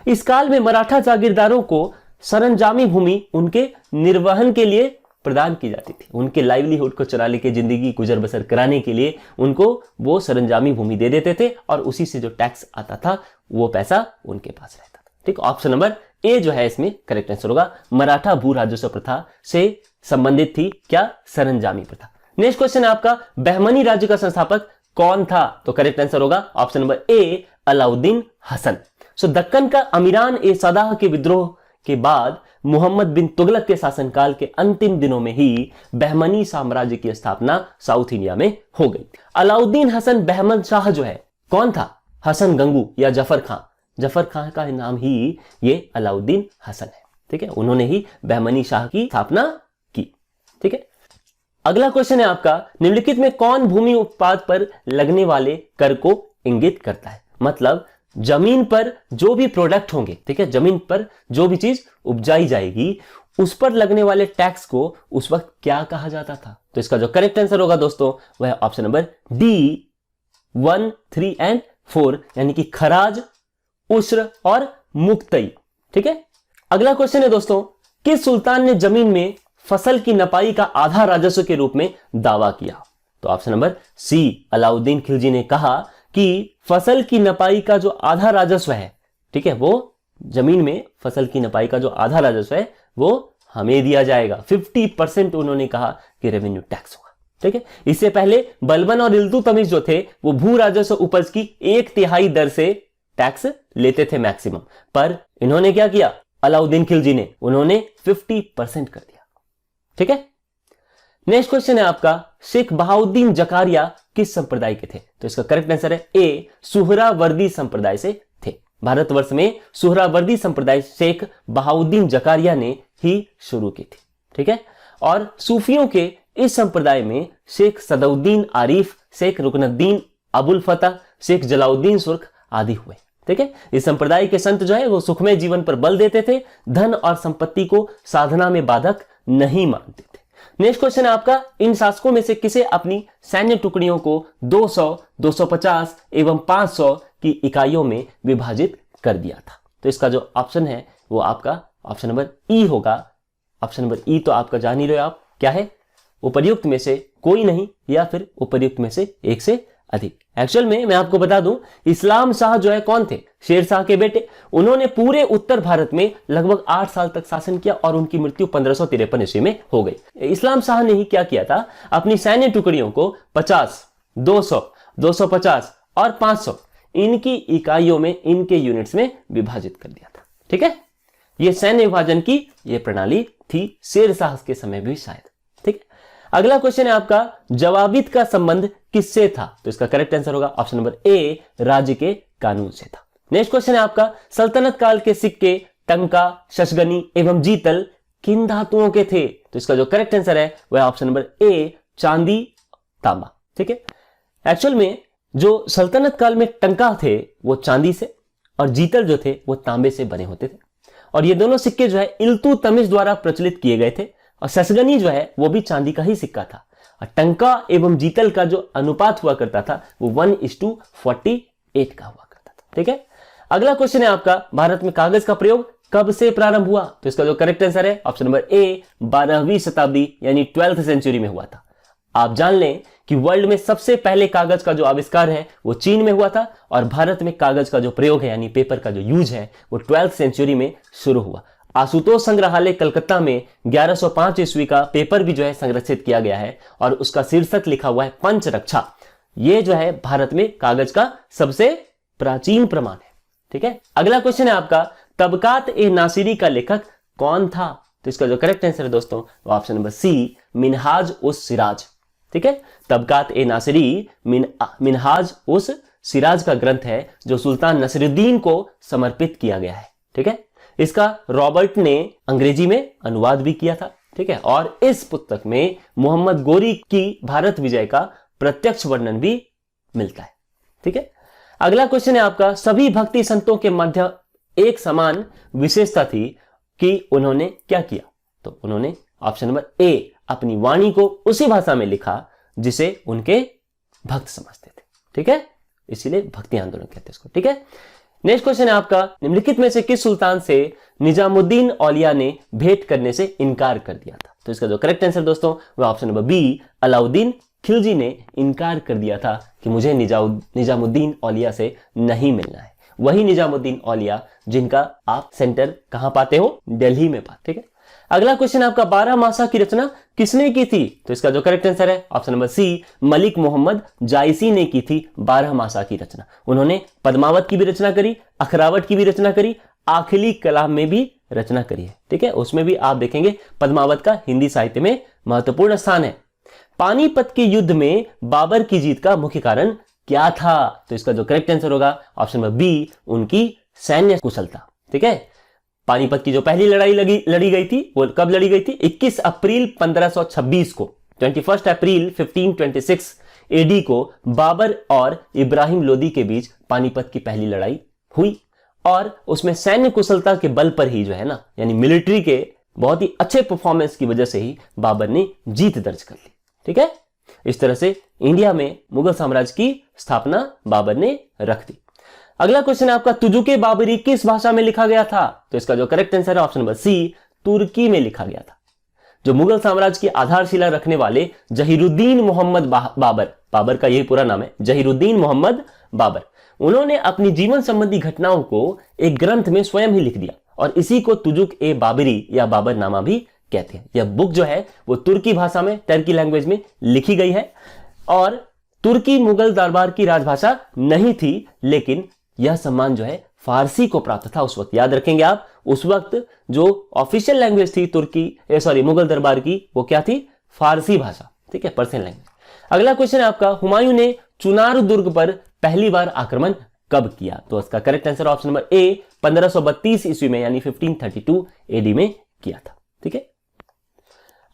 इस काल में मराठा जागीरदारों को सरंजामी भूमि उनके निर्वहन के लिए प्रदान की जाती थी। उनके लाइवलीहुड को चुरा लेके जिंदगी गुजर बसर कराने के लिए उनको वो सरंजामी भूमि दे देते थे और उसी से जो टैक्स आता था वो पैसा उनके पास रहता था। ठीक, ऑप्शन नंबर ए जो है इसमें करेक्ट आंसर होगा। मराठा भू राजस्व प्रथा से संबंधित थी क्या? सरंजामी प्रथा। नेक्स्ट क्वेश्चन है आपका, बहमनी राज्य का संस्थापक कौन था? तो करेक्ट आंसर होगा option number A, Alauddin Hasan. So Deccan का अमीरान ए सदाह के विद्रोह के बाद मोहम्मद बिन तुगलक के शासनकाल के अंतिम दिनों में ही बहमनी साम्राज्य की स्थापना साउथ इंडिया में हो गई। अलाउद्दीन हसन बहमन शाह जो है कौन था? हसन गंगू या जफर खां? जफर खां का नाम ही ये अलाउद्दीन हसन है। ठीक है, उन्होंने ही बहमनी शाह की स्थापना की। ठीक है, अगला क्वेश्चन है आपका, निम्नलिखित में कौन भूमि उत्पाद पर लगने वाले कर को इंगित करता है? मतलब जमीन पर जो भी प्रोडक्ट होंगे, ठीक है, जमीन पर जो भी चीज उपजाई जाएगी उस पर लगने वाले टैक्स को उस वक्त क्या कहा जाता था? तो इसका जो करेक्ट आंसर होगा दोस्तों वह है ऑप्शन नंबर डी 1, 3 एंड 4, यानी कि खराज, उश्र और मुक्तई। ठीक है, अगला क्वेश्चन है दोस्तों, किस सुल्तान ने जमीन में फसल की नपाई का आधा राजस्व के रूप में दावा किया? तो option number C, Alauddin Khilji ने कहा कि फसल की नपाई का जो आधा राजस्व है, ठीक है, वो जमीन में फसल की नपाई का जो आधा राजस्व है वो हमें दिया जाएगा। 50% उन्होंने कहा कि रेवेन्यू टैक्स होगा। ठीक है, इससे पहले बलबन और इल्तुतमिश जो थे वो भू राजस्व उपज की 1/3 दर से टैक्स लेते थे मैक्सिमम, पर इन्होंने क्या किया? अलाउद्दीन खिलजी ने, उन्होंने 50% कर दिया। ठीक है, नेक्स्ट क्वेश्चन है आपका, शेख बहाउद्दीन जकारिया किस संप्रदाय के थे? तो इसका करेक्ट आंसर है ए, सुहरावर्दी संप्रदाय से थे। भारतवर्ष में सुहरावर्दी संप्रदाय शेख बहाउद्दीन जकारिया ने ही शुरू की थी। ठीक है, और सूफियों के इस संप्रदाय में शेख सदउद्दीन आरिफ, शेख रुकनुद्दीन अबुल फतह, शेख जलाउद्दीन सुर्ख आदि हुए। ठीक है, इस संप्रदाय के संत जो है वो सुखमय जीवन पर बल देते थे, धन और संपत्ति को साधना में बाधक नहीं मानते थे। नेक्स्ट क्वेश्चन है आपका, इन शासकों में से किसे अपनी सैन्य टुकड़ियों को 200, 250 एवं 500 की इकाइयों में विभाजित कर दिया था? तो इसका जो ऑप्शन है वो आपका ऑप्शन नंबर ई होगा। ऑप्शन नंबर ई तो आपका जान ही रहे हो आप, क्या है? उपर्युक्त में से कोई नहीं या फिर उपर्युक्त में से एक से अधिक। एक्चुअल में मैं आपको बता दूं, इस्लाम शाह जो है कौन थे? शेर शाह के बेटे। उन्होंने पूरे उत्तर भारत में लगभग 8 साल तक शासन किया और उनकी मृत्यु 1553 ईस्वी में हो गई। इस्लाम शाह ने ही क्या किया था? अपनी सैन्य टुकड़ियों को 50, 200, 250 और 500 इनकी इकाइयों में, इनके यूनिट्स में विभाजित कर दिया था। ठीक है, यह सैन्य विभाजन की यह प्रणाली थी शेर शाह के समय भी शायद। ठीक है, अगला क्वेश्चन है आपका, जवाबित का संबंध किससे था? तो इसका करेक्ट आंसर होगा ऑप्शन नंबर ए, राज्य के कानून से था। नेक्स्ट क्वेश्चन है आपका, सल्तनत काल के सिक्के टंका, शशगनी एवं जीतल किन धातुओं के थे? तो इसका जो करेक्ट आंसर है वह ऑप्शन नंबर ए, चांदी, तांबा। ठीक है, एक्चुअल में जो सल्तनत काल में टंका थे वो चांदी से और जीतल जो थे वो तांबे से बने होते थे, और ये दोनों सिक्के जो है इल्तुतमिश द्वारा प्रचलित किए गए थे। और शशगनी जो है वो भी चांदी का ही सिक्का था, और टंका एवं जीतल का जो अनुपात हुआ करता था वो 1:48 का हुआ करता था। ठीक है, अगला क्वेश्चन है आपका, भारत में कागज का प्रयोग कब से प्रारंभ हुआ? तो इसका जो करेक्ट आंसर है ऑप्शन नंबर ए, 12वीं शताब्दी यानी 12th सेंचुरी में हुआ था। आप जान लें कि वर्ल्ड में सबसे पहले कागज का जो आविष्कार है वो चीन में हुआ था, और भारत में कागज का जो प्रयोग है यानी पेपर का जो यूज है वो 12th सेंचुरी में शुरू हुआ। आशुतोष संग्रहालय कलकत्ता में 1105 ईस्वी का पेपर भी जो है संरक्षित किया गया है, और उसका शीर्षक लिखा हुआ है पंचरक्षा। ये जो है भारत में कागज का सबसे प्राचीन प्रमाण है। ठीक है, अगला क्वेश्चन है आपका, तबकात ए नासिरी का लेखक कौन था? तो इसका जो करेक्ट आंसर है दोस्तों ऑप्शन नंबर सी, मिनहाज उस सिराज। ठीक है, तबकात ए नासिरी मिनहाज उस सिराज का ग्रंथ है जो सुल्तान नसरुद्दीन को समर्पित किया गया है। ठीक है, इसका रॉबर्ट ने अंग्रेजी में अनुवाद भी किया था। ठीक है, और इस पुस्तक में मोहम्मद गोरी की भारत विजय का प्रत्यक्ष वर्णन भी मिलता है। ठीक है, अगला क्वेश्चन है आपका, सभी भक्ति संतों के मध्य एक समान विशेषता थी कि उन्होंने क्या किया? तो उन्होंने ऑप्शन नंबर ए, अपनी वाणी को उसी भाषा में लिखा जिसे उनके भक्त समझते थे। ठीक है, इसीलिए भक्ति आंदोलन कहते हैं इसको। ठीक है, नेक्स्ट क्वेश्चन है आपका, निम्नलिखित में से किस सुल्तान से निजामुद्दीन औलिया ने भेंट करने से इनकार कर दिया था? तो इसका जो करेक्ट आंसर दोस्तों वह option number B, Alauddin Khilji ने इनकार कर दिया था कि मुझे निजामुद्दीन औलिया से नहीं मिलना है। वही निजामुद्दीन औलिया जिनका आप सेंटर कहां पाते हो? दिल्ली में पाते। ठीक है, अगला क्वेश्चन आपका, 12 मासा की रचना किसने की थी? तो इसका जो करेक्ट आंसर है option number C, Malik Muhammad Jayasi ने की थी 12 मासा की रचना। उन्होंने पद्मावत की भी रचना करी, अखरावट की भी रचना करी, आखिली कलाम में भी रचना करी है। ठीक है, उसमें भी आप देखेंगे पद्मावत का हिंदी साहित्य में महत्वपूर्ण स्थान है। पानीपत के युद्ध में बाबर की जीत का मुख्य कारण क्या था? तो इसका जो करेक्ट आंसर होगा ऑप्शन नंबर बी, उनकी सैन्य कुशलता। ठीक है, पानीपत की जो पहली लड़ाई लड़ी गई थी वो कब लड़ी गई थी? 21 अप्रैल 1526 को, 21 अप्रैल 1526 एडी को बाबर और इब्राहिम लोदी के बीच पानीपत की पहली लड़ाई हुई और उसमें सैन्य कुशलता के बल पर ही जो है ना, यानी मिलिट्री के बहुत ही अच्छे परफॉर्मेंस की वजह से ही बाबर ने जीत दर्ज कर ली। ठीक है, इस तरह से इंडिया में मुगल साम्राज्य की स्थापना बाबर ने रख दी। अगला क्वेश्चन है आपका, तुजुके बाबरी किस भाषा में लिखा गया था? तो इसका जो करेक्ट आंसर है ऑप्शन नंबर सी, तुर्की में लिखा गया था। जो मुगल साम्राज्य की आधारशिला रखने वाले जहीरुद्दीन मोहम्मद बाबर का यही पूरा नाम है, जहीरुद्दीन मोहम्मद बाबर, उन्होंने अपनी जीवन संबंधी घटनाओं को एक ग्रंथ में स्वयं ही लिख दिया और इसी को तुजुक ए बाबरी या बाबरनामा भी कहते हैं। यह बुक जो है वो तुर्की भाषा में, टर्की लैंग्वेज में लिखी गई है और तुर्की मुगल दरबार की राजभाषा नहीं थी, लेकिन यह सम्मान जो है फारसी को प्राप्त था उस वक्त। याद रखेंगे आप, उस वक्त जो ऑफिशियल लैंग्वेज थी मुगल दरबार की, वो क्या थी? फारसी भाषा। ठीक है, पर्शियन लैंग्वेज। अगला क्वेश्चन है आपका, हुमायूं ने चुनार दुर्ग पर पहली बार आक्रमण कब किया? तो इसका करेक्ट आंसर ऑप्शन नंबर ए, 1532 ईस्वी में, यानी 1532 एडी में किया था। ठीक है,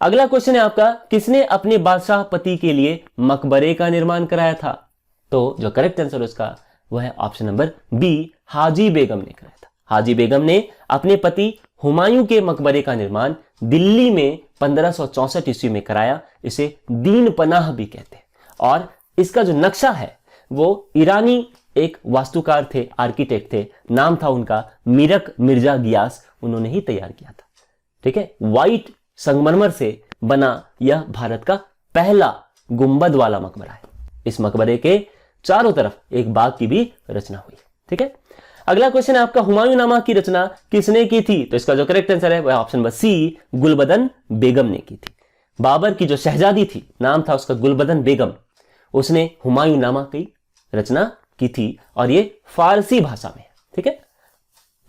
अगला क्वेश्चन है आपका, किसने अपने बादशाह पति के लिए मकबरे का निर्माण कराया था? तो जो करेक्ट आंसर उसका वह है ऑप्शन नंबर बी, हाजी बेगम ने कराया था। हाजी बेगम ने अपने पति हुमायूं के मकबरे का निर्माण दिल्ली में 1564 ईस्वी में कराया। इसे दीन पनाह भी कहते हैं और इसका जो नक्शा है वो ईरानी एक वास्तुकार थे, आर्किटेक्ट थे, नाम था उनका मीरक मिर्जा गियास, उन्होंने ही तैयार किया था। ठीक है, व्हाइट संगमरमर से बना यह भारत का पहला गुंबद वाला मकबरा है। इस मकबरे के चारों तरफ एक बाग की भी रचना हुई। ठीक है, अगला क्वेश्चन है आपका, हुमायूंनामा की रचना किसने की थी? तो इसका जो करेक्ट आंसर है वह ऑप्शन नंबर सी, गुलबदन बेगम ने की थी। बाबर की जो शहजादी थी, नाम था उसका गुलबदन बेगम, उसने हुमायूंनामा की रचना की थी और ये फारसी भाषा में है। ठीक है,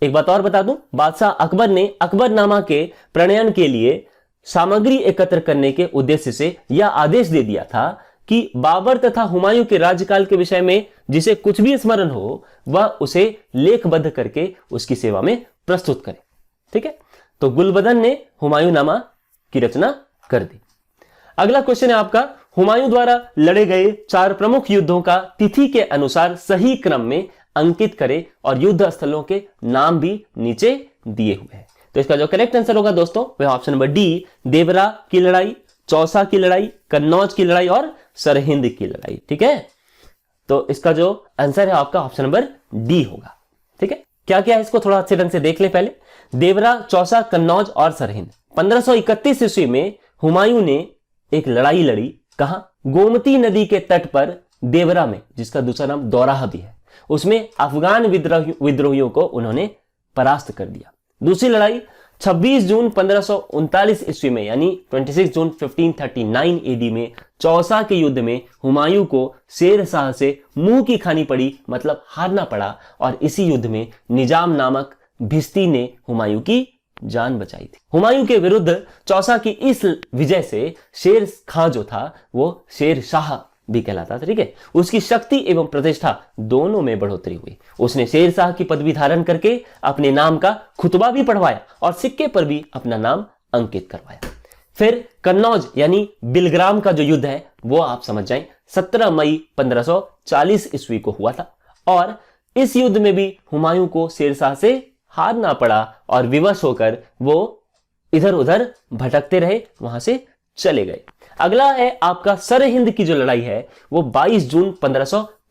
एक बात और बता दूं, बादशाह अकबर ने अकबरनामा के प्रणयन के लिए सामग्री एकत्र करने के उद्देश्य से यह आदेश दे दिया था कि बाबर तथा हुमायूं के राज्यकाल के विषय में जिसे कुछ भी स्मरण हो वह उसे लेखबद्ध करके उसकी सेवा में प्रस्तुत करे। ठीक है, तो गुलबदन ने हुमायूंनामा की रचना कर दी। अगला क्वेश्चन है आपका, हुमायूं द्वारा लड़े गए 4 प्रमुख युद्धों का तिथि के अनुसार सही क्रम में अंकित करें और युद्ध स्थलों के नाम भी नीचे दिए हुए हैं। तो इसका जो करेक्ट आंसर होगा दोस्तों वह ऑप्शन नंबर डी, देवरा की लड़ाई, चौसा की लड़ाई, कन्नौज की लड़ाई और सरहिंद की लड़ाई। ठीक है, तो इसका जो आंसर है आपका ऑप्शन नंबर डी होगा। ठीक है, क्या क्या है इसको थोड़ा अच्छे ढंग से देख ले पहले। देवरा, चौसा, कन्नौज और सरहिंद। 1531 ईस्वी में हुमायूं ने एक लड़ाई लड़ी, कहां? गोमती नदी के तट पर देवरा में, जिसका दूसरा नाम दौराहा भी है। उसमें अफगान विद्रोहियों को उन्होंने परास्त कर दिया। दूसरी लड़ाई 26 जून 1539 ईस्वी में, यानी 26 जून 1539 एडी में चौसा के युद्ध में हुमायूं को शेर शाह से मुंह की खानी पड़ी, मतलब हारना पड़ा और इसी युद्ध में निजाम नामक भिस्ती ने हुमायूं की जान बचाई थी। हुमायूं के विरुद्ध चौसा की इस विजय से शेर खां जो था वो शेर शाह भी कहलाता था। ठीक है, उसकी शक्ति एवं प्रतिष्ठा दोनों में बढ़ोतरी हुई। उसने शेर शाह की पदवी धारण करके अपने नाम का खुतबा भी पढ़वाया और सिक्के पर भी अपना नाम अंकित करवाया। फिर कन्नौज यानी बिलग्राम का जो युद्ध है वो आप समझ जाएं, 17 मई 1540 ईस्वी को हुआ था और इस युद्ध में भी हुमायूं को शेर शाह से हारना पड़ा और विवश होकर वो इधर उधर भटकते रहे, वहां से चले गए। अगला है आपका सरहिंद की जो लड़ाई है वो 22 जून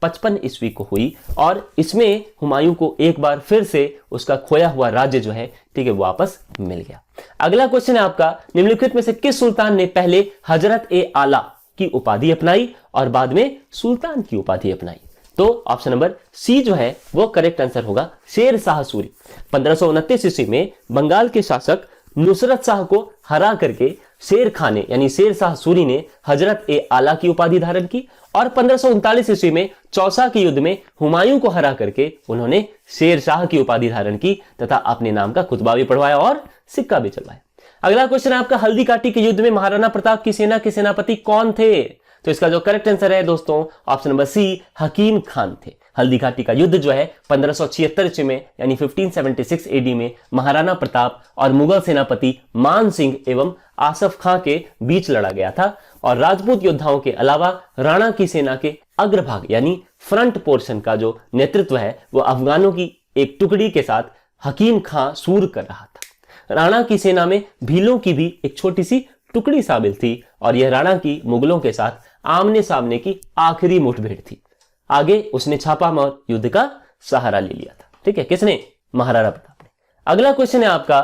55 ईस्वी को हुई और इसमें हुमायूं को एक बार फिर से उसका खोया हुआ राज्य जो है, ठीक है, वापस मिल गया। अगला क्वेश्चन है आपका, निम्नलिखित में से किस सुल्तान ने पहले हजरत ए आला की उपाधि अपनाई और बाद में सुल्तान की उपाधि अपनाई? तो ऑप्शन नंबर सी जो है वो करेक्ट आंसर होगा, शेर शाह सूरी। 1529 ईस्वी में बंगाल के शासक नुसरत शाह को हरा करके शेर खान ने यानी शेर शाह सूरी ने हजरत ए आला की उपाधि धारण की और 1539 ईस्वी में चौसा के युद्ध में हुमायूं को हरा करके उन्होंने शेर शाह की उपाधि धारण की तथा अपने नाम का खुतबा भी पढ़वाया और सिक्का भी चलवाया। अगला क्वेश्चन है आपका, हल्दी घाटी के युद्ध में महाराणा प्रताप की सेना के सेनापति कौन थे? तो इसका जो करेक्ट आंसर है दोस्तों, ऑप्शन नंबर सी, हकीम खान थे। हल्दी घाटी का युद्ध जो है 1576 ईस्वी में यानी 1576 एडी में महाराणा प्रताप और मुगल सेनापति मान सिंह एवं आसफ खां के बीच लड़ा गया था और राजपूत योद्धाओं के अलावा राणा की सेना के अग्रभाग यानी फ्रंट पोर्शन का जो नेतृत्व है वो अफगानों की एक टुकड़ी के साथ हकीम खां सूर कर रहा था। राणा की सेना में भीलों की भी एक छोटी सी टुकड़ी शामिल थी और यह राणा की मुगलों के साथ आमने सामने की आखिरी मुठभेड़ थी। आगे उसने छापामार युद्ध का सहारा ले लिया था। ठीक है, किसने? महाराणा प्रताप ने। अगला क्वेश्चन है आपका,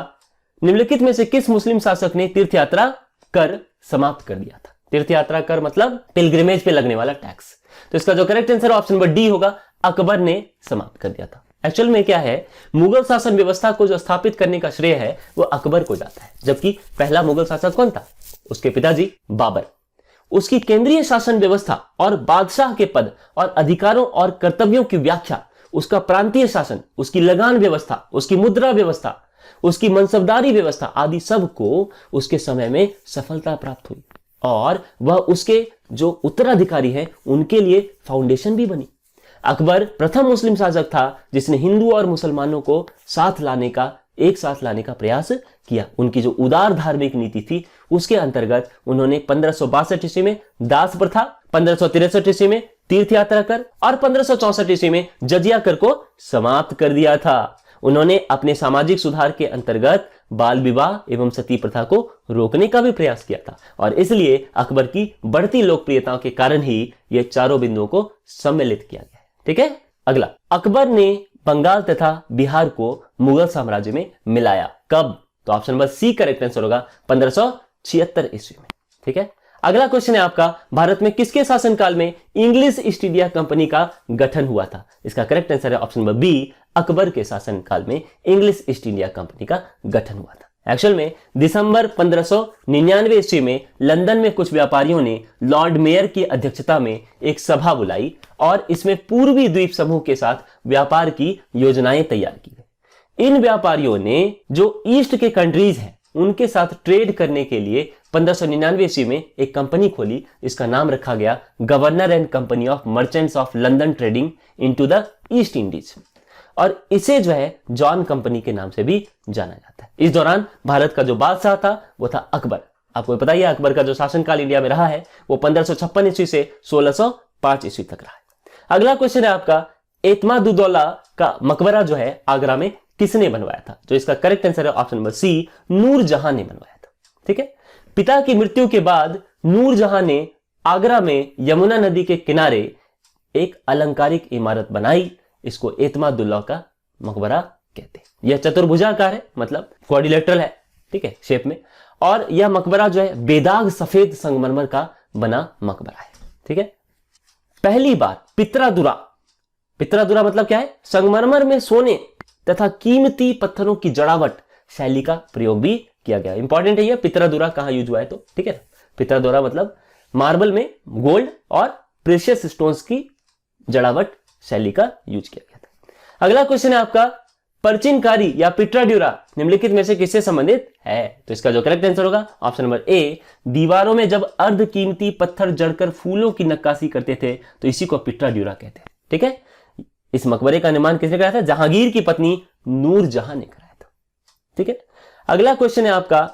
निम्नलिखित में से किस मुस्लिम शासक ने तीर्थ यात्रा कर समाप्त कर दिया था? तीर्थ यात्रा कर मतलब पिलग्रिमेज पे लगने वाला टैक्स। तो इसका जो correct answer option number D होगा, अकबर ने समाप्त कर दिया था। एक्चुअल में क्या है, मुगल शासन व्यवस्था को जो स्थापित करने का श्रेय है वो अकबर को जाता है, जबकि पहला मुगल शासक कौन था? उसके पिताजी बाबर। उसकी केंद्रीय शासन व्यवस्था और बादशाह के पद और अधिकारों और कर्तव्यों की व्याख्या, उसका प्रांतीय शासन, उसकी लगान व्यवस्था, उसकी मुद्रा व्यवस्था, उसकी मनसबदारी व्यवस्था आदि सब को उसके समय में सफलता प्राप्त हुई और वह उसके जो उत्तराधिकारी हैं उनके लिए फाउंडेशन भी बनी। अकबर प्रथम मुस्लिम शासक था जिसने हिंदू और मुसलमानों को एक साथ लाने का प्रयास किया। उनकी जो उदार धार्मिक नीति थी उसके अंतर्गत उन्होंने 1562 ईस्वी में दास प्रथा, 1563 ईस्वी में तीर्थ यात्रा कर और 1564 ईस्वी में जजिया कर को समाप्त कर दिया था। उन्होंने अपने सामाजिक सुधार के अंतर्गत बाल विवाह एवं सती प्रथा को रोकने का भी प्रयास किया था और इसलिए अकबर की बढ़ती लोकप्रियता के कारण ही ये चारों बिंदुओं को सम्मिलित किया गया है। ठीक है, अगला, अकबर ने बंगाल तथा बिहार को मुगल साम्राज्य में मिलाया कब? तो option number C correct answer होगा, 1576 ईस्वी में। ठीक है, अगला क्वेश्चन है आपका, भारत में किसके शासनकाल में इंग्लिश ईस्ट इंडिया कंपनी का गठन हुआ था? इसका करेक्ट आंसर है ऑप्शन नंबर बी, अकबर के शासनकाल में इंग्लिश ईस्ट इंडिया कंपनी का गठन हुआ था। एक्चुअल में दिसंबर 1599 ईस्वी में लंदन में कुछ व्यापारियों ने लॉर्ड मेयर की अध्यक्षता में एक सभा बुलाई और इसमें पूर्वी द्वीप समूह के साथ व्यापार की योजनाएं तैयार की गई। इन व्यापारियों ने जो ईस्ट के कंट्रीज हैं उनके साथ ट्रेड करने के लिए 1599 ईस्वी में एक कंपनी खोली। इसका नाम रखा गया governor and company of merchants of London trading into the east Indies और इसे जो है जॉन कंपनी के नाम से भी जाना जाता है। इस दौरान भारत का जो बादशाह था वो था अकबर। आपको पता ही है अकबर का जो शासनकाल इंडिया में रहा है वो 1556 ईस्वी से 1605 ईस्वी तक रहा है। अगला क्वेश्चन है आपका, एतमादुद्दौला का मकबरा जो है आगरा में किसने बनवाया था? तो इसका करेक्ट आंसर है ऑप्शन नंबर सी, नूरजहां ने बनवाया था। ठीक है, पिता की मृत्यु के बाद नूरजहां ने आगरा में यमुना नदी के किनारे एक अलंकारिक इमारत बनाई। इसको एतमादुद्दौला का मकबरा कहते हैं। यह चतुर्भुजाकार है, मतलब क्वाड्रिलेटरल है, ठीक है, शेप में, और यह मकबरा जो है बेदाग सफेद संगमरमर का बना मकबरा है। ठीक है, पहली बार पित्रादुरा मतलब क्या है? संगमरमर में सोने तथा कीमती पत्थरों की जड़ावट शैली का प्रयोग भी किया गया। इंपॉर्टेंट है यह, पित्रादुरा कहां यूज हुआ है तो, ठीक है। पित्रादुरा मतलब मार्बल में गोल्ड और प्रेशियस स्टोन्स की जड़ावट शैली का यूज किया गया था। अगला क्वेश्चन है आपका, परचिनकारी या पिट्राड्यूरा निम्नलिखित में से किससे संबंधित है? तो इसका जो करेक्ट आंसर होगा ऑप्शन नंबर ए, दीवारों में जब अर्ध कीमती पत्थर जड़कर फूलों की नक्काशी करते थे तो इसी को पिट्राड्यूरा कहते हैं। ठीक है, इस मकबरे का निर्माण किसने कराया था? जहांगीर की पत्नी नूरजहां ने कराया था। ठीक है, अगला क्वेश्चन है आपका,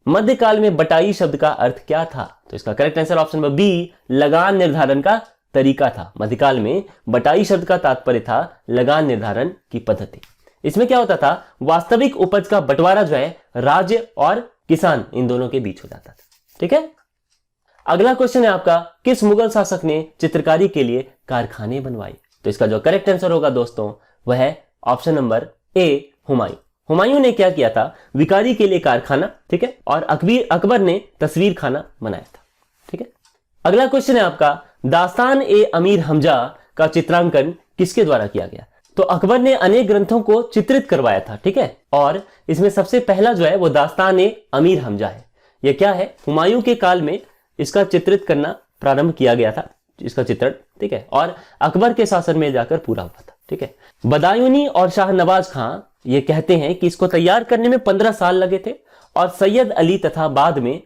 मध्यकाल में बटाई शब्द का अर्थ क्या था? तो इसका correct answer option number B, लगान निर्धारण का तरीका था। मध्यकाल में बटाई शब्द का तात्पर्य था लगान निर्धारण की पद्धति। इसमें क्या होता था? वास्तविक उपज का बंटवारा जो है राज्य और किसान इन दोनों के बीच हो जाता था। ठीक है, अगला क्वेश्चन है आपका, किस मुगल शासक ने चित्रकारी के लिए कारखाने बनवाए? तो इसका जो करेक्ट आंसर होगा दोस्तों वह है ऑप्शन नंबर ए, हुमायूं। हुमायूं ने क्या किया था? विकारी के लिए कारखाना, ठीक है, और अकबर ने तस्वीर खाना बनाया था, ठीक है। अगला क्वेश्चन है आपका, दास्तान ए अमीर हमजा का चित्रांकन किसके द्वारा किया गया? तो अकबर ने अनेक ग्रंथों को चित्रित करवाया था, ठीक है, और इसमें सबसे पहला जो है वो दास्तान ए अमीर हमजा है। यह क्या है? हुमायूं के काल में इसका चित्रित करना प्रारंभ किया गया था, इसका चित्रण, ठीक है, और अकबर के शासन में जाकर पूरा हुआ था, ठीक है। बदायूनी और शाहनवाज खां ये कहते हैं कि इसको तैयार करने में 15 साल लगे थे, और सैयद अली तथा बाद में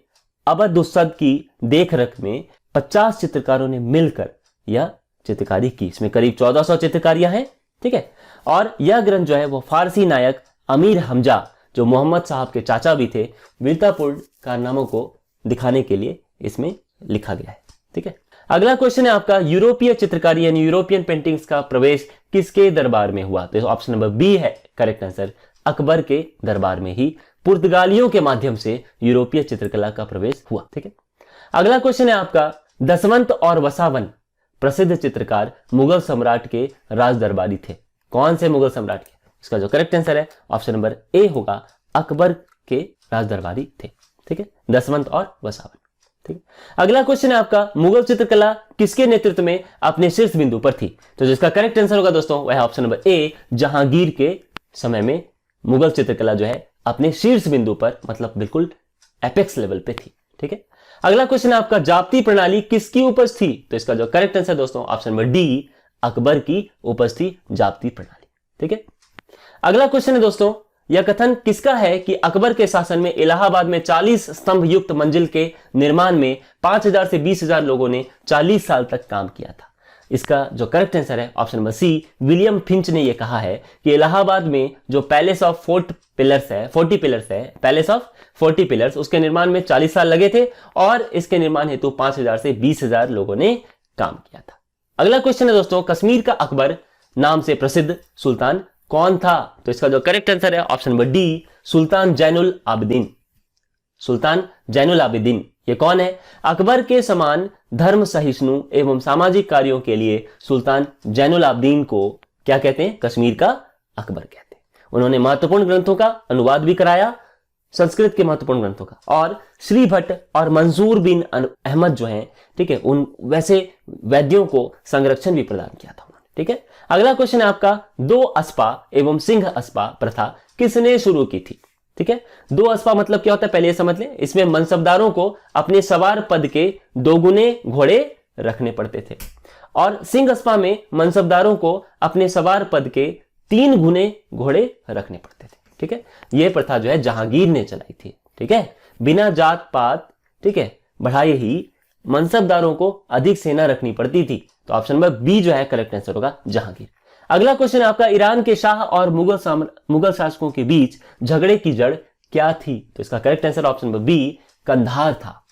अबदुस्सद की देखरेख में 50 चित्रकारों ने मिलकर यह चित्रकारी की। इसमें करीब 1400 चित्रकारियां हैं, ठीक है, और यह ग्रंथ जो है वो फारसी नायक अमीर हमजा, जो मोहम्मद साहब के चाचा भी थे, वीरतापूर्ण कारनामों को दिखाने के लिए इसमें लिखा गया है, ठीक है। अगला क्वेश्चन है आपका, यूरोपीय चित्रकारी यानी यूरोपियन पेंटिंग्स का प्रवेश किसके दरबार में हुआ? तो ऑप्शन नंबर बी है करेक्ट आंसर, अकबर के दरबार में ही पुर्तगालियों के माध्यम से यूरोपीय चित्रकला का प्रवेश हुआ, ठीक है। अगला क्वेश्चन है आपका, दसवंत और वसावन प्रसिद्ध चित्रकार मुगल सम्राट के राज दरबारी थे। कौन से मुगल सम्राट के? इसका जो करेक्ट आंसर है ऑप्शन नंबर ए होगा, अकबर के राज दरबारी थे, ठीक है, दसवंत और वसावन, ठीक है। अगला क्वेश्चन है आपका, मुगल चित्रकला किसके नेतृत्व में अपने शीर्ष बिंदु पर थी? तो जिसका करेक्ट आंसर होगा दोस्तों वह है ऑप्शन नंबर ए, जहांगीर के समय में मुगल चित्रकला जो है अपने शीर्ष बिंदु पर, मतलब बिल्कुल एपेक्स लेवल पे थी, ठीक है। अगला क्वेश्चन है आपका, जाप्ती प्रणाली किसकी उपज थी? तो इसका जो करेक्ट आंसर दोस्तों ऑप्शन नंबर डी, अकबर की उपज थी जाप्ती प्रणाली, ठीक है। अगला क्वेश्चन है दोस्तों, यह कथन किसका है कि अकबर के शासन में इलाहाबाद में 40 स्तंभ युक्त मंजिल के निर्माण में 5000 से 20,000 लोगों ने 40 साल तक काम किया था? इसका जो करेक्ट आंसर है option number C, William Finch ने यह कहा है कि इलाहाबाद में जो पैलेस ऑफ 40 पिलर्स है, पैलेस ऑफ 40 पिलर्स, उसके निर्माण में 40 साल लगे थे, और इसके निर्माण हेतु 5000 से 20,000 लोगों ने काम किया था। अगला क्वेश्चन है दोस्तों, कश्मीर का अकबर नाम से प्रसिद्ध सुल्तान कौन था? तो इसका जो करेक्ट आंसर है ऑप्शन नंबर डी, सुल्तान जैनुल आबिदीन। सुल्तान जैनुल आबिदीन ये कौन है? अकबर के समान धर्म सहिष्णु एवं सामाजिक कार्यों के लिए सुल्तान जैनुल आबिदीन को क्या कहते हैं? कश्मीर का अकबर कहते हैं। उन्होंने महत्वपूर्ण ग्रंथों का अनुवाद भी कराया, संस्कृत के महत्वपूर्ण ग्रंथों का, और श्री भट्ट और मंसूर बिन अहमद जो हैं, ठीक है, उन वैसे वैद्यों को संरक्षण भी प्रदान किया था उन्होंने, ठीक है। अगला क्वेश्चन है आपका, 2 अस्पा एवं सिंह अस्पा प्रथा किसने शुरू की थी? ठीक है, 2 अस्पा मतलब क्या होता है पहले ये समझ लें। इसमें मनसबदारों को अपने सवार पद के 2 गुने घोड़े रखने पड़ते थे, और सिंह अस्पा में मनसबदारों को अपने सवार पद के 3 गुने घोड़े रखने पड़ते थे, ठीक है। यह प्रथा जो है जहांगीर ने चलाई थी, ठीक है, बिना जात पात, ठीक है, बढ़ाए ही मनसबदारों को अधिक सेना रखनी पड़ती थी। तो ऑप्शन नंबर बी जो है करेक्ट आंसर होगा जहांगीर। अगला क्वेश्चन है आपका, ईरान के शाह और मुगल शासकों के बीच झगड़े की जड़ क्या थी? तो इसका correct answer option number B Kandahar था।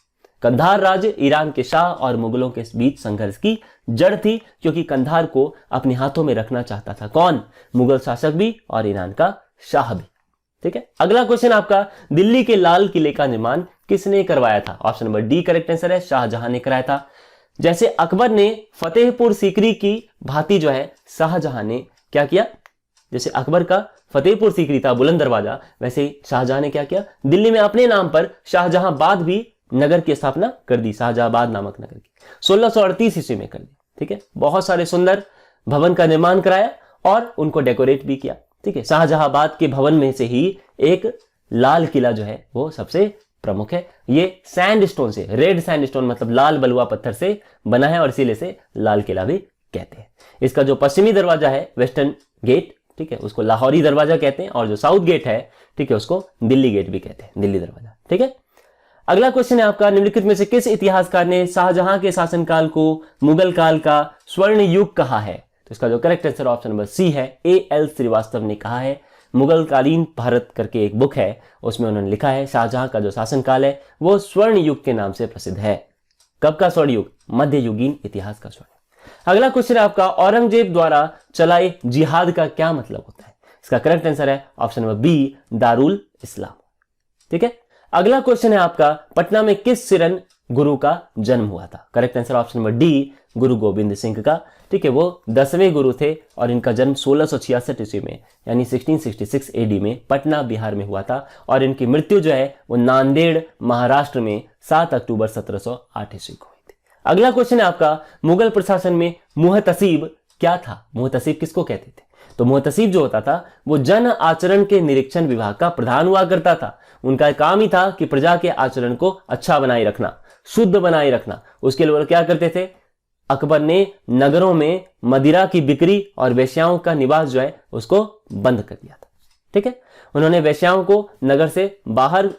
कंधार राज्य ईरान के शाह और मुगलों के बीच संघर्ष की जड़ थी, क्योंकि कंधार को अपने हाथों में रखना चाहता था कौन? मुगल शासक भी और ईरान का शाह भी, ठीक है। अगला क्वेश्चन आपका, दिल्ली के लाल किले का निर्माण किसने करवाया था? Option number D correct answer है, शाहजहां ने कराया था। जैसे अकबर ने फतेहपुर सीकरी की भांति जो है शाहजहां ने क्या किया? जैसे अकबर का फतेहपुर सीकरी था बुलंद दरवाजा, वैसे ही शाहजहां ने क्या किया? दिल्ली में अपने नाम पर शाहजहांबाद भी नगर की स्थापना कर दी, शाहजहांबाद नामक नगर की 1638 ईस्वी में कर दी, ठीक है। बहुत सारे सुंदर भवन का निर्माण कराया और उनको डेकोरेट भी किया, ठीक है। शाहजहांबाद के भवन में से ही एक लाल किला जो है वो सबसे प्रमुख है। ये सैंडस्टोन से, रेड सैंडस्टोन मतलब लाल बलुआ पत्थर से बना है, और इसीलिए से लाल किला भी कहते हैं। इसका जो पश्चिमी दरवाजा है वेस्टर्न गेट, ठीक है, उसको लाहौरी दरवाजा कहते हैं, और जो साउथ गेट है, ठीक है, उसको दिल्ली गेट भी कहते हैं, दिल्ली दरवाजा, ठीक है। अगला क्वेश्चन है आपका, निम्नलिखित में से किस इतिहासकार ने शाहजहां के शासनकाल को मुगल काल का स्वर्ण युग कहा है? तो इसका जो correct answer option number C है, A.L. श्रीवास्तव ने कहा है। मुगलकालीन भारत करके एक बुक है, उसमें उन्होंने लिखा है शाहजहां का जो शासनकाल है वो स्वर्ण युग के नाम से प्रसिद्ध है। कब का स्वर्ण युग? मध्ययुगीन इतिहास का स्वर्ण। अगला क्वेश्चन है आपका, औरंगजेब द्वारा चलाए जिहाद का क्या मतलब होता है? इसका करेक्ट आंसर है ऑप्शन नंबर बी, दारुल इस्लाम, ठीक है। अगला क्वेश्चन है आपका, पटना में किस सिरन गुरु का जन्म हुआ था? Correct answer option number D, गुरु गोविंद सिंह का। ठीक है, वो 10वें गुरु थे और इनका जन्म 1666 ईस्वी में यानी 1666 एडी में पटना बिहार में हुआ था और इनकी मृत्यु जो है वो नांदेड़ महाराष्ट्र में 7 अक्टूबर 1708 ईस्वी को हुई थी। अगला क्वेश्चन है आपका, मुगल प्रशासन में मुहतसीब क्या था? मुहतसीब किसको कहते थे? तो मुहतसीब जो होता था वो जन आचरण के निरीक्षण विभाग का प्रधान हुआ करता था। उनका काम ही था कि प्रजा के आचरण को अच्छा बनाए रखना, शुद्ध बनाए रखना। उसके लिए वो क्या करते थे? अकबर ने नगरों में मदिरा की बिक्री और वेश्याओं का निवास जो है उसको बंद कर दिया था। ठीक है, उन्होंने वेश्याओं को नगर से बाहर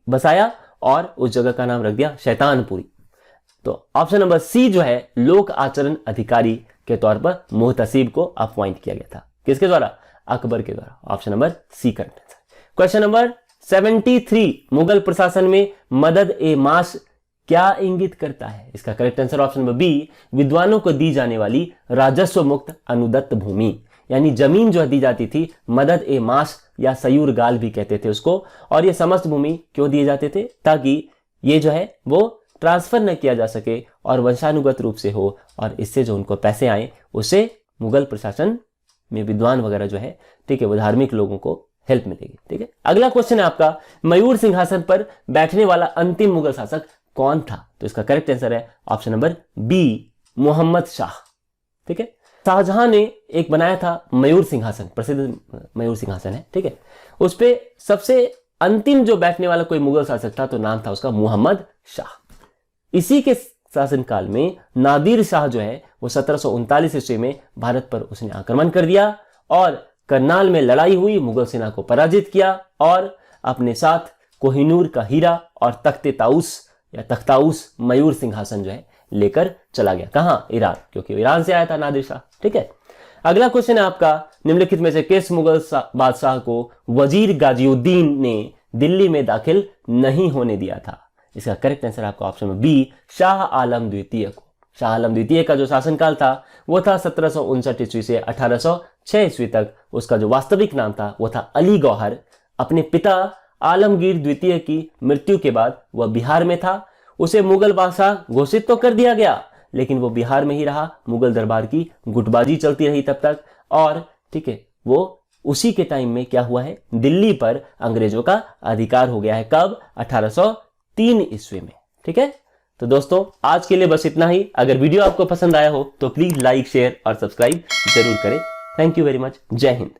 बसाया और उस जगह का नाम रख दिया शैतानपुरी। तो ऑप्शन नंबर सी जो है लोक आचरण अधिकारी के तौर पर मुहतसीब को अपॉइंट किया गया था। किसके द्वारा? अकबर के द्वारा। Option number C correct answer. Question number 73, Mughal प्रशासन में मदद ए माश क्या इंगित करता है? इसका correct answer option number B, विद्वानों को दी जाने वाली राजस्व मुक्त अनुदत्त भूमि, यानी जमीन जो दी जाती थी, मदद ए माश या सयूर गाल भी कहते थे उसको। और ये समस्त भूमि क्यों दिए जाते थे? ताकि ये जो है वो ट्रांसफर न किया जा सके और वंशानुगत रूप से हो, और इससे जो उनको पैसे आए उससे मुगल प्रशासन में विद्वान वगैरह जो है, ठीक है, वो धार्मिक लोगों को हेल्प मिलेगी। ठीक है, अगला क्वेश्चन है आपका, मयूर सिंहासन पर बैठने वाला अंतिम मुगल शासक कौन था? तो इसका करेक्ट आंसर है option number B, Mohammad Shah. ठीक है, शाहजहां ने एक बनाया था मयूर सिंहासन, प्रसिद्ध मयूर सिंहासन है। ठीक है, उस पे सबसे अंतिम जो बैठने वाला कोई मुगल शासक था तो नाम था उसका मोहम्मद शाह। इसी के शासनकाल में नादिर शाह जो है वो 1739 ईस्वी में भारत पर उसने आक्रमण कर दिया और करनाल में लड़ाई हुई, मुगल सेना को पराजित किया और अपने साथ कोहिनूर का हीरा और तख्ते ताउस या तख्ताउस मयूर सिंहासन जो है लेकर चला गया। कहां? ईरान, क्योंकि ईरान से आया था नादिर शाह। ठीक है, अगला क्वेश्चन है आपका, निम्नलिखित में से किस मुगल बादशाह को वजीर गाजिउद्दीन ने दिल्ली में दाखिल नहीं होने दिया था? इसका करेक्ट आंसर आपका ऑप्शन में बी, शाह आलम द्वितीय को। शाह आलम द्वितीय का जो शासनकाल था वो था 1759 ईस्वी से 1806 ईस्वी तक। उसका जो वास्तविक नाम था वो था अली गौहर। अपने पिता आलमगीर द्वितीय की मृत्यु के बाद वह बिहार में था। उसे मुगल बादशाह घोषित तो कर दिया गया, लेकिन वो बिहार में ही रहा। मुगल दरबार की गुटबाजी चलती रही तब तक, और ठीक है, वो उसी के टाइम में क्या हुआ है, दिल्ली पर अंग्रेजों का अधिकार हो गया है। कब? 1803 ईस्वी में। ठीक है, तो दोस्तों आज के लिए बस इतना ही। अगर वीडियो आपको पसंद आया हो तो प्लीज लाइक, शेयर और सब्सक्राइब जरूर करें। Thank you very much. जय हिंद।